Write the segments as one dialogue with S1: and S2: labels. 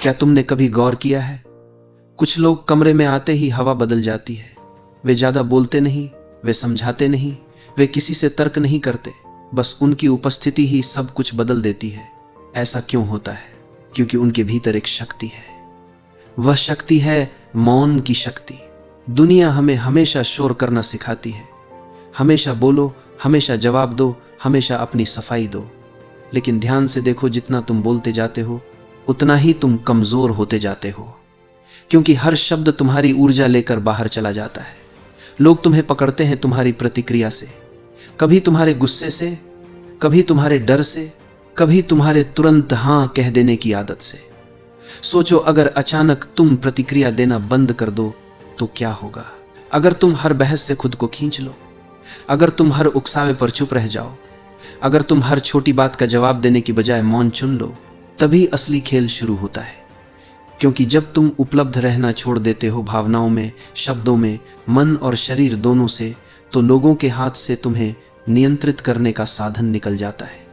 S1: क्या तुमने कभी गौर किया है, कुछ लोग कमरे में आते ही हवा बदल जाती है। वे ज्यादा बोलते नहीं, वे समझाते नहीं, वे किसी से तर्क नहीं करते, बस उनकी उपस्थिति ही सब कुछ बदल देती है। ऐसा क्यों होता है? क्योंकि उनके भीतर एक शक्ति है। वह शक्ति है मौन की शक्ति। दुनिया हमें हमेशा शोर करना सिखाती है, हमेशा बोलो, हमेशा जवाब दो, हमेशा अपनी सफाई दो। लेकिन ध्यान से देखो, जितना तुम बोलते जाते हो उतना ही तुम कमजोर होते जाते हो, क्योंकि हर शब्द तुम्हारी ऊर्जा लेकर बाहर चला जाता है। लोग तुम्हें पकड़ते हैं तुम्हारी प्रतिक्रिया से, कभी तुम्हारे गुस्से से, कभी तुम्हारे डर से, कभी तुम्हारे तुरंत हां कह देने की आदत से। सोचो, अगर अचानक तुम प्रतिक्रिया देना बंद कर दो तो क्या होगा? अगर तुम हर बहस से खुद को खींच लो, अगर तुम हर उकसावे पर चुप रह जाओ, अगर तुम हर छोटी बात का जवाब देने की बजाय मौन चुन लो, तभी असली खेल शुरू होता है। क्योंकि जब तुम उपलब्ध रहना छोड़ देते हो भावनाओं में, शब्दों में, मन और शरीर दोनों से, तो लोगों के हाथ से तुम्हें नियंत्रित करने का साधन निकल जाता है।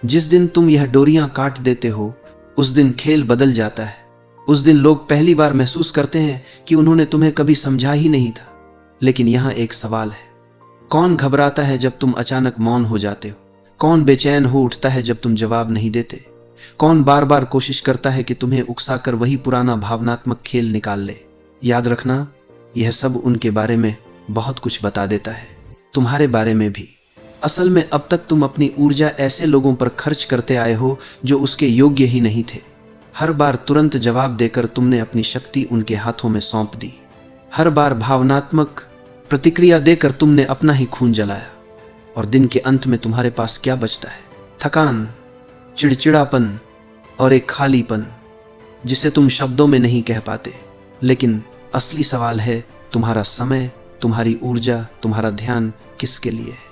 S1: जिस दिन तुम यह डोरियां काट देते हो, उस दिन खेल बदल जाता है। उस दिन लोग पहली बार महसूस करते हैं कि उन्होंने तुम्हें कभी समझा ही नहीं था। लेकिन यहाँ एक सवाल है, कौन घबराता है जब तुम अचानक मौन हो जाते हो? कौन बेचैन हो उठता है जब तुम जवाब नहीं देते? कौन बार बार कोशिश करता है कि तुम्हें उकसाकर वही पुराना भावनात्मक खेल निकाल ले? याद रखना, यह सब उनके बारे में बहुत कुछ बता देता है, तुम्हारे बारे में भी। असल में अब तक तुम अपनी ऊर्जा ऐसे लोगों पर खर्च करते आए हो जो उसके योग्य ही नहीं थे। हर बार तुरंत जवाब देकर तुमने अपनी शक्ति उनके हाथों में सौंप दी। हर बार भावनात्मक प्रतिक्रिया देकर तुमने अपना ही खून जलाया। और दिन के अंत में तुम्हारे पास क्या बचता है? थकान, चिड़चिड़ापन और एक खालीपन जिसे तुम शब्दों में नहीं कह पाते। लेकिन असली सवाल है, तुम्हारा समय, तुम्हारी ऊर्जा, तुम्हारा ध्यान किसके लिए है?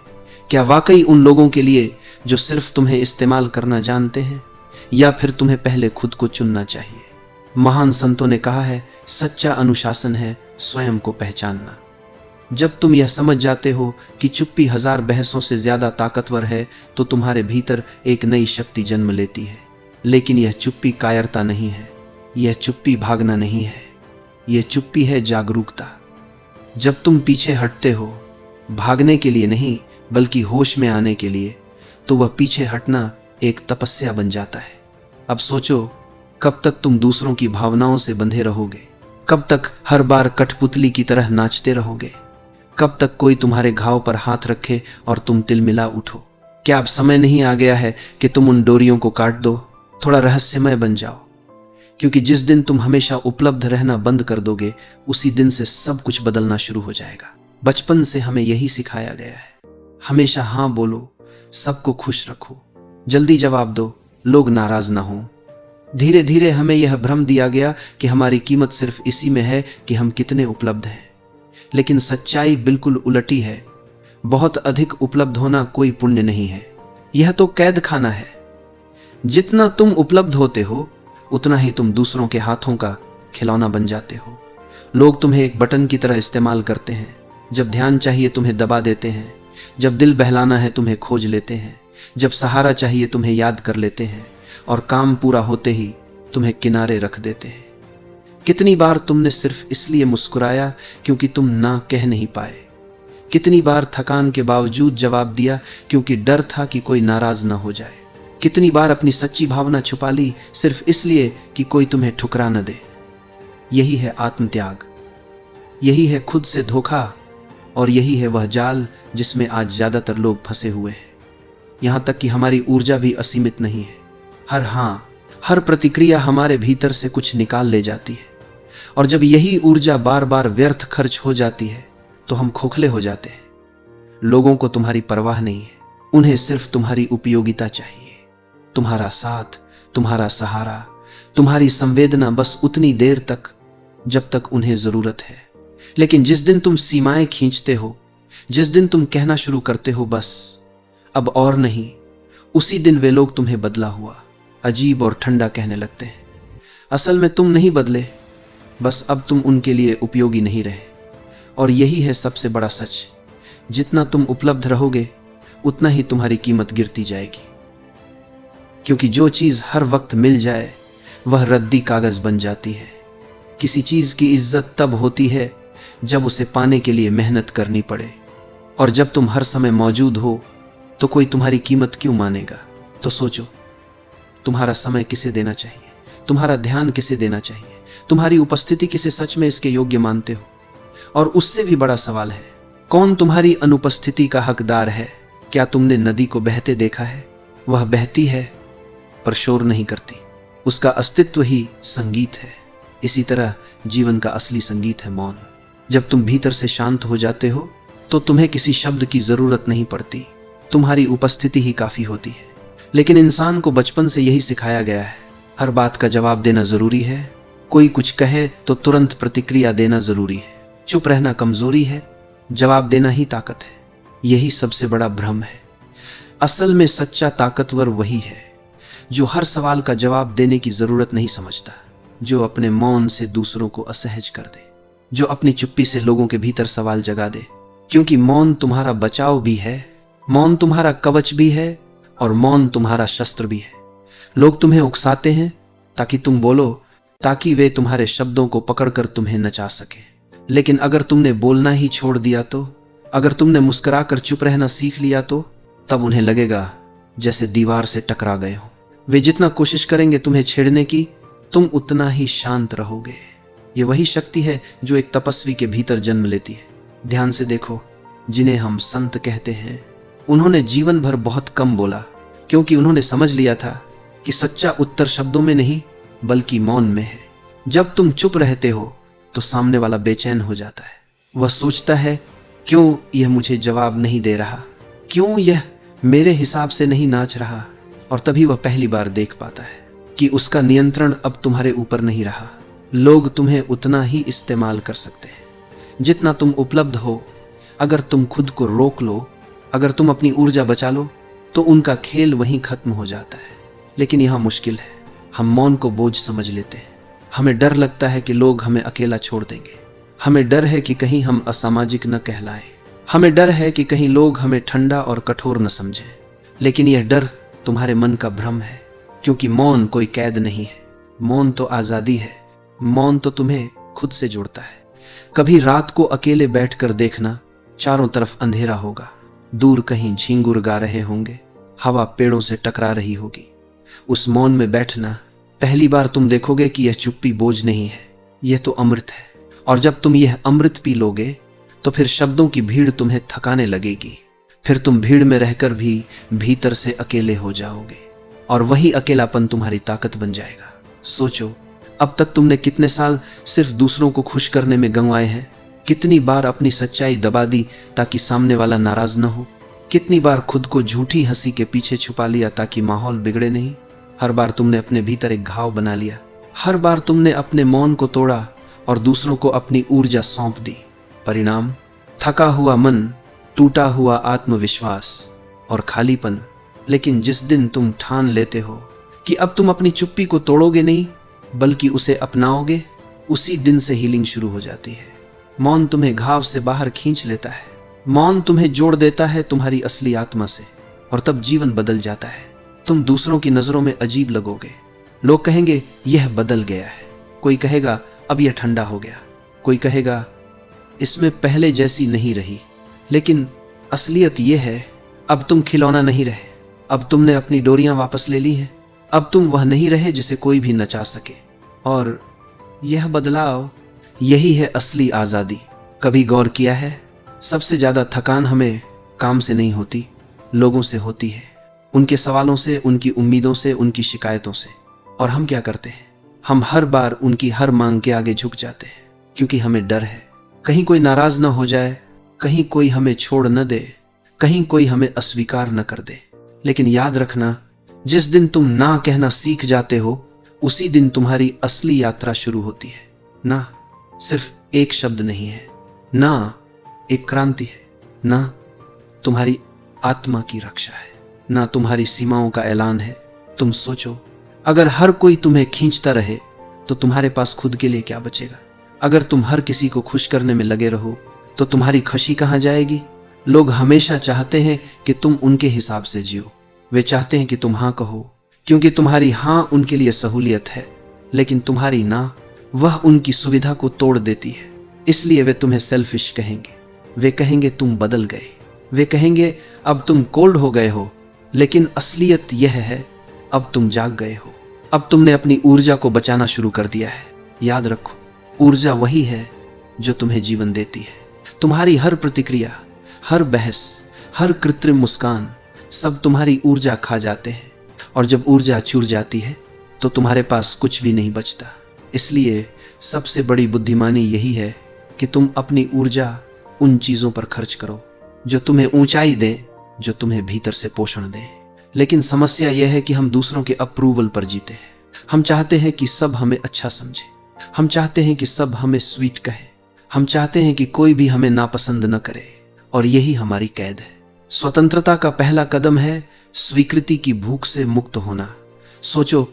S1: क्या वाकई उन लोगों के लिए जो सिर्फ तुम्हें इस्तेमाल करना जानते हैं, या फिर तुम्हें पहले खुद को चुनना चाहिए? महान संतों ने कहा है, सच्चा अनुशासन है स्वयं को पहचानना। जब तुम यह समझ जाते हो कि चुप्पी 1000 बहसों से ज्यादा ताकतवर है, तो तुम्हारे भीतर एक नई शक्ति जन्म लेती है। लेकिन यह चुप्पी कायरता नहीं है, यह चुप्पी भागना नहीं है, यह चुप्पी है जागरूकता। जब तुम पीछे हटते हो, भागने के लिए नहीं बल्कि होश में आने के लिए, तो वह पीछे हटना एक तपस्या बन जाता है। अब सोचो, कब तक तुम दूसरों की भावनाओं से बंधे रहोगे? कब तक हर बार कठपुतली की तरह नाचते रहोगे? कब तक कोई तुम्हारे घाव पर हाथ रखे और तुम तिलमिला उठो? क्या अब समय नहीं आ गया है कि तुम उन डोरियों को काट दो, थोड़ा रहस्यमय बन जाओ? क्योंकि जिस दिन तुम हमेशा उपलब्ध रहना बंद कर दोगे, उसी दिन से सब कुछ बदलना शुरू हो जाएगा। बचपन से हमें यही सिखाया गया है, हमेशा हाँ बोलो, सबको खुश रखो, जल्दी जवाब दो, लोग नाराज ना हो। धीरे धीरे हमें यह भ्रम दिया गया कि हमारी कीमत सिर्फ इसी में है कि हम कितने उपलब्ध हैं। लेकिन सच्चाई बिल्कुल उलटी है। बहुत अधिक उपलब्ध होना कोई पुण्य नहीं है, यह तो कैद खाना है। जितना तुम उपलब्ध होते हो, उतना ही तुम दूसरों के हाथों का खिलौना बन जाते हो। लोग तुम्हें एक बटन की तरह इस्तेमाल करते हैं। जब ध्यान चाहिए तुम्हें दबा देते हैं, जब दिल बहलाना है तुम्हें खोज लेते हैं, जब सहारा चाहिए तुम्हें याद कर लेते हैं, और काम पूरा होते ही तुम्हें किनारे रख देते हैं। कितनी बार तुमने सिर्फ इसलिए मुस्कुराया क्योंकि तुम ना कह नहीं पाए? कितनी बार थकान के बावजूद जवाब दिया क्योंकि डर था कि कोई नाराज ना हो जाए? कितनी बार अपनी सच्ची भावना छुपा ली सिर्फ इसलिए कि कोई तुम्हें ठुकरा न दे? यही है आत्मत्याग, यही है खुद से धोखा, और यही है वह जाल जिसमें आज ज्यादातर लोग फंसे हुए हैं। यहां तक कि हमारी ऊर्जा भी असीमित नहीं है। हर हाँ, हर प्रतिक्रिया हमारे भीतर से कुछ निकाल ले जाती है। और जब यही ऊर्जा बार बार व्यर्थ खर्च हो जाती है, तो हम खोखले हो जाते हैं। लोगों को तुम्हारी परवाह नहीं है, उन्हें सिर्फ तुम्हारी उपयोगिता चाहिए। तुम्हारा साथ, तुम्हारा सहारा, तुम्हारी संवेदना बस उतनी देर तक जब तक उन्हें जरूरत है। लेकिन जिस दिन तुम सीमाएं खींचते हो, जिस दिन तुम कहना शुरू करते हो बस अब और नहीं, उसी दिन वे लोग तुम्हें बदला हुआ, अजीब और ठंडा कहने लगते हैं। असल में तुम नहीं बदले, बस अब तुम उनके लिए उपयोगी नहीं रहे। और यही है सबसे बड़ा सच, जितना तुम उपलब्ध रहोगे उतना ही तुम्हारी कीमत गिरती जाएगी। क्योंकि जो चीज हर वक्त मिल जाए वह रद्दी कागज बन जाती है। किसी चीज की इज्जत तब होती है जब उसे पाने के लिए मेहनत करनी पड़े, और जब तुम हर समय मौजूद हो तो कोई तुम्हारी कीमत क्यों मानेगा। तो सोचो, तुम्हारा समय किसे देना चाहिए, तुम्हारा ध्यान किसे देना चाहिए, तुम्हारी उपस्थिति किसे सच में इसके योग्य मानते हो। और उससे भी बड़ा सवाल है, कौन तुम्हारी अनुपस्थिति का हकदार है। क्या तुमने नदी को बहते देखा है? वह बहती है पर शोर नहीं करती, उसका अस्तित्व ही संगीत है। इसी तरह जीवन का असली संगीत है मौन। जब तुम भीतर से शांत हो जाते हो तो तुम्हें किसी शब्द की जरूरत नहीं पड़ती, तुम्हारी उपस्थिति ही काफी होती है। लेकिन इंसान को बचपन से यही सिखाया गया है, हर बात का जवाब देना जरूरी है, कोई कुछ कहे तो तुरंत प्रतिक्रिया देना जरूरी है, चुप रहना कमजोरी है, जवाब देना ही ताकत है। यही सबसे बड़ा भ्रम है। असल में सच्चा ताकतवर वही है जो हर सवाल का जवाब देने की जरूरत नहीं समझता, जो अपने मौन से दूसरों को असहज कर दे, जो अपनी चुप्पी से लोगों के भीतर सवाल जगा दे। क्योंकि मौन तुम्हारा बचाव भी है, मौन तुम्हारा कवच भी है, और मौन तुम्हारा शस्त्र भी है। लोग तुम्हें उकसाते हैं ताकि तुम बोलो, ताकि वे तुम्हारे शब्दों को पकड़कर तुम्हें नचा सके। लेकिन अगर तुमने बोलना ही छोड़ दिया तो, अगर तुमने मुस्कुराकर चुप रहना सीख लिया तो, तब उन्हें लगेगा जैसे दीवार से टकरा गए हो। वे जितना कोशिश करेंगे तुम्हें छेड़ने की, तुम उतना ही शांत रहोगे। ये वही शक्ति है जो एक तपस्वी के भीतर जन्म लेती है। ध्यान से देखो, जिन्हें हम संत कहते हैं, उन्होंने जीवन भर बहुत कम बोला, क्योंकि उन्होंने समझ लिया था कि सच्चा उत्तर शब्दों में नहीं बल्कि मौन में है। जब तुम चुप रहते हो तो सामने वाला बेचैन हो जाता है। वह सोचता है, क्यों यह मुझे जवाब नहीं दे रहा, क्यों यह मेरे हिसाब से नहीं नाच रहा। और तभी वह पहली बार देख पाता है कि उसका नियंत्रण अब तुम्हारे ऊपर नहीं रहा। लोग तुम्हें उतना ही इस्तेमाल कर सकते हैं जितना तुम उपलब्ध हो। अगर तुम खुद को रोक लो, अगर तुम अपनी ऊर्जा बचा लो, तो उनका खेल वहीं खत्म हो जाता है। लेकिन यह मुश्किल है, हम मौन को बोझ समझ लेते हैं। हमें डर लगता है कि लोग हमें अकेला छोड़ देंगे, हमें डर है कि कहीं हम असामाजिक न कहलाएं, हमें डर है कि कहीं लोग हमें ठंडा और कठोर न समझें। लेकिन यह डर तुम्हारे मन का भ्रम है, क्योंकि मौन कोई कैद नहीं है, मौन तो आजादी है। मौन तो तुम्हें खुद से जोड़ता है। कभी रात को अकेले बैठकर देखना, चारों तरफ अंधेरा होगा, दूर कहीं झींगुर गा रहे होंगे, हवा पेड़ों से टकरा रही होगी। उस मौन में बैठना, पहली बार तुम देखोगे कि यह चुप्पी बोझ नहीं है, यह तो अमृत है। और जब तुम यह अमृत पी लोगे तो फिर शब्दों की भीड़ तुम्हें थकाने लगेगी। फिर तुम भीड़ में रहकर भी भीतर से अकेले हो जाओगे, और वही अकेलापन तुम्हारी ताकत बन जाएगा। सोचो, अब तक तुमने कितने साल सिर्फ दूसरों को खुश करने में गंवाए हैं? कितनी बार अपनी सच्चाई दबा दी ताकि सामने वाला नाराज न हो? कितनी बार खुद को झूठी हंसी के पीछे छुपा लिया ताकि माहौल बिगड़े नहीं? हर बार तुमने अपने भीतर एक घाव बना लिया, हर बार तुमने अपने मौन को तोड़ा और दूसरों को अपनी ऊर्जा सौंप दी। परिणाम, थका हुआ मन, टूटा हुआ आत्मविश्वास और खालीपन। लेकिन जिस दिन तुम ठान लेते हो कि अब तुम अपनी चुप्पी को तोड़ोगे नहीं बल्कि उसे अपनाओगे, उसी दिन से हीलिंग शुरू हो जाती है। मौन तुम्हें घाव से बाहर खींच लेता है, मौन तुम्हें जोड़ देता है तुम्हारी असली आत्मा से, और तब जीवन बदल जाता है। तुम दूसरों की नजरों में अजीब लगोगे। लोग कहेंगे यह बदल गया है, कोई कहेगा अब यह ठंडा हो गया, कोई कहेगा इसमें पहले जैसी नहीं रही। लेकिन असलियत यह है, अब तुम खिलौना नहीं रहे, अब तुमने अपनी डोरियां वापस ले ली हैं। अब तुम वह नहीं रहे जिसे कोई भी नचा सके। और यह बदलाव, यही है असली आजादी। कभी गौर किया है, सबसे ज्यादा थकान हमें काम से नहीं होती, लोगों से होती है, उनके सवालों से, उनकी उम्मीदों से, उनकी शिकायतों से। और हम क्या करते हैं, हम हर बार उनकी हर मांग के आगे झुक जाते हैं, क्योंकि हमें डर है कहीं कोई नाराज न हो जाए, कहीं कोई हमें छोड़ न दे, कहीं कोई हमें अस्वीकार न कर दे। लेकिन याद रखना, जिस दिन तुम ना कहना सीख जाते हो, उसी दिन तुम्हारी असली यात्रा शुरू होती है। ना सिर्फ एक शब्द नहीं है, ना एक क्रांति है, ना तुम्हारी आत्मा की रक्षा है, ना तुम्हारी सीमाओं का ऐलान है। तुम सोचो, अगर हर कोई तुम्हें खींचता रहे तो तुम्हारे पास खुद के लिए क्या बचेगा? अगर तुम हर किसी को खुश करने में लगे रहो तो तुम्हारी खुशी कहां जाएगी? लोग हमेशा चाहते हैं कि तुम उनके हिसाब से जियो। वे चाहते हैं कि तुम हाँ कहो, क्योंकि तुम्हारी हाँ उनके लिए सहूलियत है। लेकिन तुम्हारी ना वह उनकी सुविधा को तोड़ देती है। इसलिए वे तुम्हें सेल्फिश कहेंगे, वे कहेंगे तुम बदल गए, वे कहेंगे अब तुम कोल्ड हो गए हो। लेकिन असलियत यह है अब तुम जाग गए हो, अब तुमने अपनी ऊर्जा को बचाना शुरू कर दिया है। याद रखो, ऊर्जा वही है जो तुम्हें जीवन देती है। तुम्हारी हर प्रतिक्रिया, हर बहस, हर कृत्रिम मुस्कान, सब तुम्हारी ऊर्जा खा जाते हैं। और जब ऊर्जा चूर जाती है तो तुम्हारे पास कुछ भी नहीं बचता। इसलिए सबसे बड़ी बुद्धिमानी यही है कि तुम अपनी ऊर्जा उन चीजों पर खर्च करो जो तुम्हें ऊंचाई दे, जो तुम्हें भीतर से पोषण दे। लेकिन समस्या यह है कि हम दूसरों के अप्रूवल पर जीते हैं। हम चाहते हैं कि सब हमें अच्छा समझे, हम चाहते हैं कि सब हमें स्वीट कहे, हम चाहते हैं कि कोई भी हमें नापसंद न करे, और यही हमारी कैद है। स्वतंत्रता का पहला कदम है स्वीकृति की भूख से मुक्त होना। सोचो,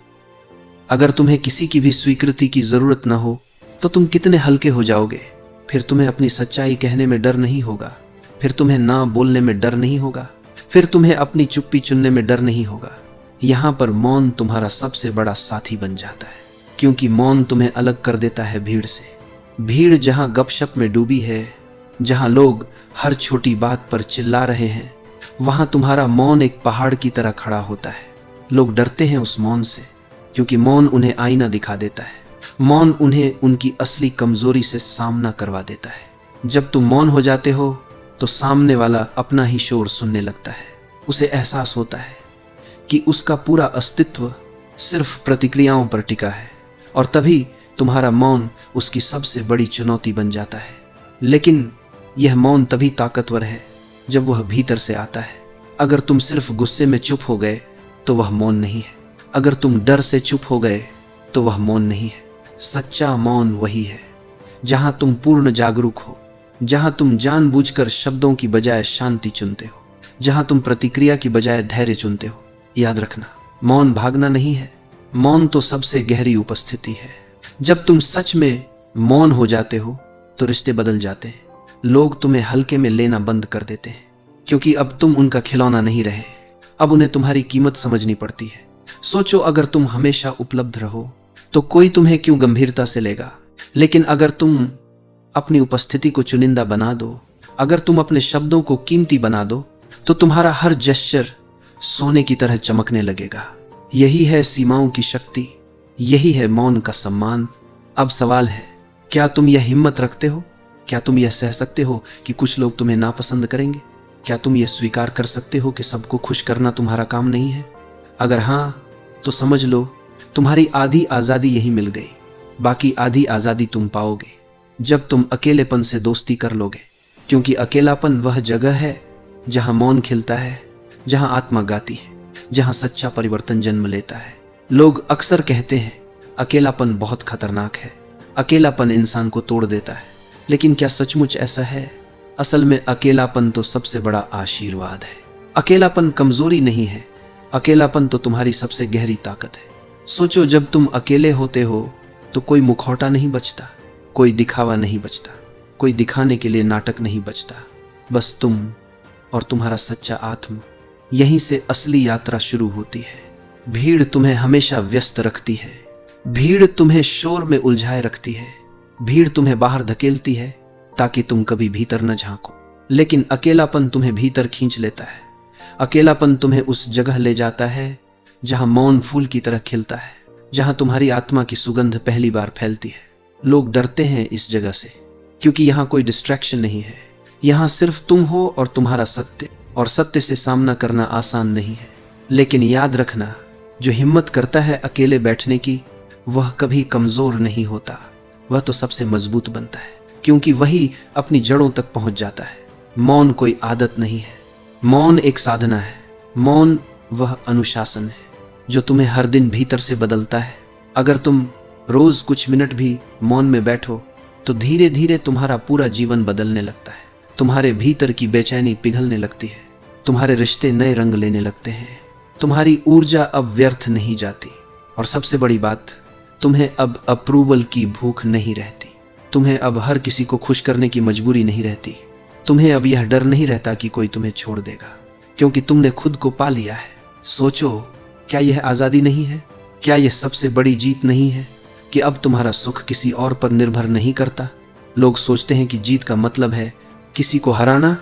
S1: अगर तुम्हें किसी की भी स्वीकृति की जरूरत न हो तो तुम कितने हल्के हो जाओगे। फिर तुम्हें अपनी सच्चाई कहने में डर नहीं होगा, फिर तुम्हें ना बोलने में डर नहीं होगा, फिर तुम्हें अपनी चुप्पी चुनने में डर नहीं होगा। यहां पर मौन तुम्हारा सबसे बड़ा साथी बन जाता है, क्योंकि मौन तुम्हें अलग कर देता है भीड़ से। भीड़ जहां गपशप में डूबी है, जहां लोग हर छोटी बात पर चिल्ला रहे हैं, वहां तुम्हारा मौन एक पहाड़ की तरह खड़ा होता है। लोग डरते हैं उस मौन से, क्योंकि मौन उन्हें आईना दिखा देता है। मौन उन्हें उनकी असली कमजोरी से सामना करवा देता है। जब तुम मौन हो जाते हो तो सामने वाला अपना ही शोर सुनने लगता है। उसे एहसास होता है कि उसका पूरा अस्तित्व सिर्फ प्रतिक्रियाओं पर टिका है, और तभी तुम्हारा मौन उसकी सबसे बड़ी चुनौती बन जाता है। लेकिन यह मौन तभी ताकतवर है जब वह भीतर से आता है। अगर तुम सिर्फ गुस्से में चुप हो गए तो वह मौन नहीं है, अगर तुम डर से चुप हो गए तो वह मौन नहीं है। सच्चा मौन वही है जहां तुम पूर्ण जागरूक हो, जहां तुम जानबूझकर शब्दों की बजाय शांति चुनते हो, जहां तुम प्रतिक्रिया की बजाय धैर्य चुनते हो। याद रखना, मौन भागना नहीं है, मौन तो सबसे गहरी उपस्थिति है। जब तुम सच में मौन हो जाते हो तो रिश्ते बदल जाते हैं। लोग तुम्हें हल्के में लेना बंद कर देते हैं, क्योंकि अब तुम उनका खिलौना नहीं रहे, अब उन्हें तुम्हारी कीमत समझनी पड़ती है। सोचो, अगर तुम हमेशा उपलब्ध रहो तो कोई तुम्हें क्यों गंभीरता से लेगा। लेकिन अगर तुम अपनी उपस्थिति को चुनिंदा बना दो, अगर तुम अपने शब्दों को कीमती बना दो, तो तुम्हारा हर जेस्चर सोने की तरह चमकने लगेगा। यही है सीमाओं की शक्ति, यही है मौन का सम्मान। अब सवाल है, क्या तुम यह हिम्मत रखते हो? क्या तुम यह सह सकते हो कि कुछ लोग तुम्हें नापसंद करेंगे? क्या तुम यह स्वीकार कर सकते हो कि सबको खुश करना तुम्हारा काम नहीं है? अगर हां, तो समझ लो तुम्हारी आधी आजादी यही मिल गई। बाकी आधी आजादी तुम पाओगे जब तुम अकेलेपन से दोस्ती कर लोगे, क्योंकि अकेलापन वह जगह है जहां मौन खिलता है, जहां आत्मा गाती है, जहां सच्चा परिवर्तन जन्म लेता है। लोग अक्सर कहते हैं अकेलापन बहुत खतरनाक है, अकेलापन इंसान को तोड़ देता है। लेकिन क्या सचमुच ऐसा है? असल में अकेलापन तो सबसे बड़ा आशीर्वाद है। अकेलापन कमजोरी नहीं है, अकेलापन तो तुम्हारी सबसे गहरी ताकत है। सोचो, जब तुम अकेले होते हो तो कोई मुखौटा नहीं बचता, कोई दिखावा नहीं बचता, कोई दिखाने के लिए नाटक नहीं बचता। बस तुम और तुम्हारा सच्चा आत्मा। यहीं से असली यात्रा शुरू होती है। भीड़ तुम्हें हमेशा व्यस्त रखती है, भीड़ तुम्हें शोर में उलझाए रखती है, भीड़ तुम्हें बाहर धकेलती है ताकि तुम कभी भीतर न झांको। लेकिन अकेलापन तुम्हें भीतर खींच लेता है। अकेलापन तुम्हें उस जगह ले जाता है जहां मौन फूल की तरह खिलता है, जहां तुम्हारी आत्मा की सुगंध पहली बार फैलती है। लोग डरते हैं इस जगह से, क्योंकि यहां कोई डिस्ट्रैक्शन नहीं है। यहां सिर्फ तुम हो और तुम्हारा सत्य, और सत्य से सामना करना आसान नहीं है। लेकिन याद रखना, जो हिम्मत करता है अकेले बैठने की, वह कभी कमजोर नहीं होता, वह तो सबसे मजबूत बनता है, क्योंकि वही अपनी जड़ों तक पहुंच जाता है। मौन कोई आदत नहीं है, मौन एक साधना है। मौन वह अनुशासन है जो तुम्हें हर दिन भीतर से बदलता है। अगर तुम रोज कुछ मिनट भी मौन में बैठो तो धीरे धीरे तुम्हारा पूरा जीवन बदलने लगता है। तुम्हारे भीतर की बेचैनी पिघलने लगती है, तुम्हारे रिश्ते नए रंग लेने लगते हैं, तुम्हारी ऊर्जा अब व्यर्थ नहीं जाती, और सबसे बड़ी बात, तुम्हें अब अप्रूवल की भूख नहीं रहती, तुम्हें अब हर किसी को खुश करने की मजबूरी नहीं रहती, तुम्हें अब यह डर नहीं रहता कि कोई तुम्हें छोड़ देगा, क्योंकि तुमने खुद को पा लिया है। सोचो, क्या यह आजादी नहीं है? क्या यह सबसे बड़ी जीत नहीं है? कि अब तुम्हारा सुख किसी और पर निर्भर नहीं करता। लोग सोचते हैं कि जीत का मतलब है किसी को हराना,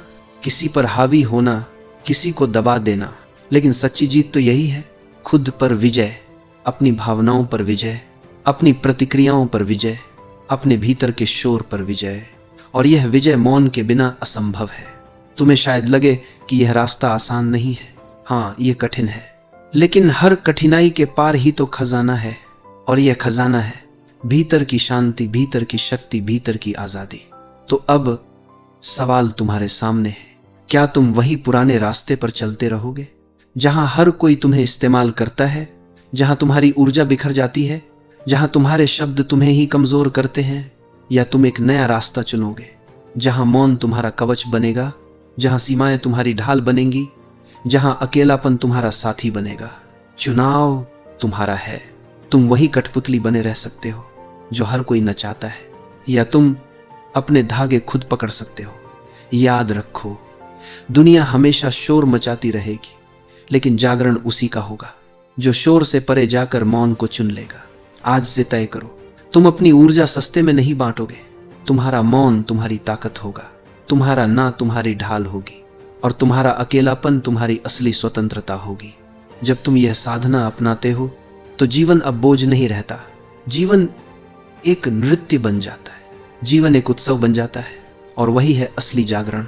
S1: किसी पर हावी होना, किसी को दबा देना। लेकिन सच्ची जीत तो यही है, खुद पर विजय, अपनी भावनाओं पर विजय, अपनी प्रतिक्रियाओं पर विजय, अपने भीतर के शोर पर विजय। और यह विजय मौन के बिना असंभव है। तुम्हें शायद लगे कि यह रास्ता आसान नहीं है। हाँ, यह कठिन है, लेकिन हर कठिनाई के पार ही तो खजाना है। और यह खजाना है भीतर की शांति, भीतर की शक्ति, भीतर की आजादी। तो अब सवाल तुम्हारे सामने है, क्या तुम वही पुराने रास्ते पर चलते रहोगे, जहां हर कोई तुम्हें इस्तेमाल करता है, जहां तुम्हारी ऊर्जा बिखर जाती है, जहां तुम्हारे शब्द तुम्हें ही कमजोर करते हैं? या तुम एक नया रास्ता चुनोगे, जहां मौन तुम्हारा कवच बनेगा, जहां सीमाएं तुम्हारी ढाल बनेंगी, जहां अकेलापन तुम्हारा साथी बनेगा? चुनाव तुम्हारा है। तुम वही कठपुतली बने रह सकते हो जो हर कोई नचाता है, या तुम अपने धागे खुद पकड़ सकते हो। याद रखो, दुनिया हमेशा शोर मचाती रहेगी, लेकिन जागरण उसी का होगा जो शोर से परे जाकर मौन को चुन लेगा। आज से तय करो, तुम अपनी ऊर्जा सस्ते में नहीं बांटोगे। तुम्हारा मौन तुम्हारी ताकत होगा, तुम्हारा ना तुम्हारी ढाल होगी, और तुम्हारा अकेलापन तुम्हारी असली स्वतंत्रता होगी। जब तुम यह साधना अपनाते हो तो जीवन अब बोझ नहीं रहता। जीवन एक नृत्य बन जाता है, जीवन एक उत्सव बन जाता है, और वही है असली जागरण।